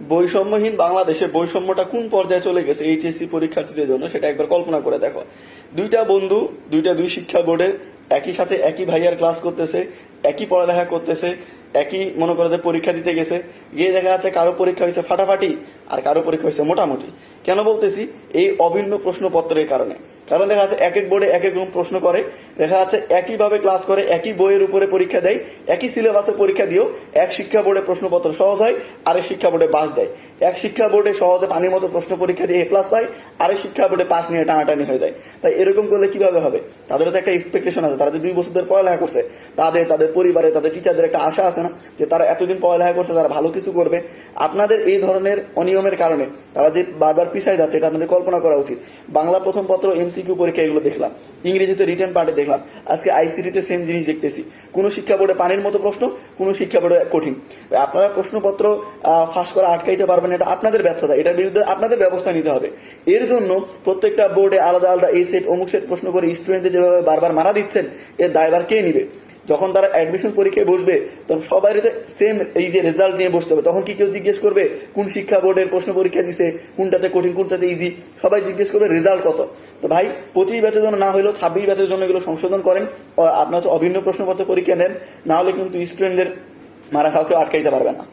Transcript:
বৈষম্যহীন বাংলাদেশে বৈষম্যটা কোন পর্যায়ে চলে গেছে এইচএসসি পরীক্ষার্থীদের জন্য সেটা একবার কল্পনা করে দেখো। দুইটা বন্ধু, দুই শিক্ষা বোর্ডের, একই সাথে একই ভাইয়ার ক্লাস করতেছে, একই পড়ালেখা করতেছে, একই মনে করে যে পরীক্ষা দিতে গেছে, গিয়ে দেখা যাচ্ছে কারো পরীক্ষা হয়েছে ফাটাফাটি আর কারো পরীক্ষা হয়েছে মোটামুটি। কেন বলতেছি? এই অভিন্ন প্রশ্নপত্রের কারণে। কারণ দেখা যাচ্ছে এক এক বোর্ডে এক এক রকম প্রশ্ন করে, দেখা যাচ্ছে একইভাবে ক্লাস করে, একই বইয়ের উপরে পরীক্ষা দেয়, একই সিলেবাসে পরীক্ষা দিয়েও এক শিক্ষা বোর্ডে প্রশ্নপত্র সহজ হয়, আরেক শিক্ষা বোর্ডে পাস দেয়। এক শিক্ষা বোর্ডে সহজে পানির মতো প্রশ্ন পরীক্ষা দিয়ে A+ পায়, আরেক শিক্ষা বোর্ডে পাস নিয়ে টানাটানি হয়ে যায়। তাই এরকম করলে কিভাবে হবে? তাদেরও তো একটা এক্সপেকটেশন আছে। তারা যে 2 বছর ধরে পড়ালেখা করছে, তাদের পরিবারে, তাদের টিচারদের একটা আশা আছে না যে তারা এতদিন পড়ালেখা করছে, তারা ভালো কিছু করবে। আপনাদের এই ধরনের অনিয়মের কারণে তারা যে বারবার পিছায় যাচ্ছে, এটা আপনাদের কল্পনা করা উচিত। বাংলা প্রথম পত্র, MCQ পরীক্ষা এগুলো দেখলাম, ইংরেজিতে রিটেন পার্টে দেখলাম, আজকে আইসিটিতে সেম জিনিস দেখতেছি। কোনো শিক্ষা বোর্ডে পানির মতো প্রশ্ন, কোনো শিক্ষা বোর্ডে কঠিন। আপনারা প্রশ্নপত্র ফাঁস করা আটকাইতে পারবেন, এটা আপনাদের ব্যর্থতা, এটার বিরুদ্ধে আপনাদের ব্যবস্থা নিতে হবে। এর জন্য প্রত্যেকটা বোর্ডে আলাদা আলাদা এই সেট অমুক সেট প্রশ্ন করে স্টুডেন্টদের যেভাবে বারবার মারা দিচ্ছেন, এর দায়ভার কে নিবে? যখন তারা অ্যাডমিশন পরীক্ষায় বসবে তখন সবাই সেম এই যে রেজাল্ট নিয়ে বসতে হবে। তখন কি কেউ জিজ্ঞেস করবে কোন শিক্ষা বোর্ডের প্রশ্ন পরীক্ষা দিছে, কোনটাতে কঠিন কোনটাতে ইজি? সবাই জিজ্ঞেস করবে রেজাল্ট কত। তো ভাই, 25 ব্যাচের জন্য না হলেও 26 ব্যাচের জন্য এগুলো সংশোধন করেন। আপনার হচ্ছে অভিন্ন প্রশ্নপত্র পরীক্ষা নেন, না হলে কিন্তু স্টুডেন্টদের মারা খাওয়া কেউ আটকাইতে পারবে না।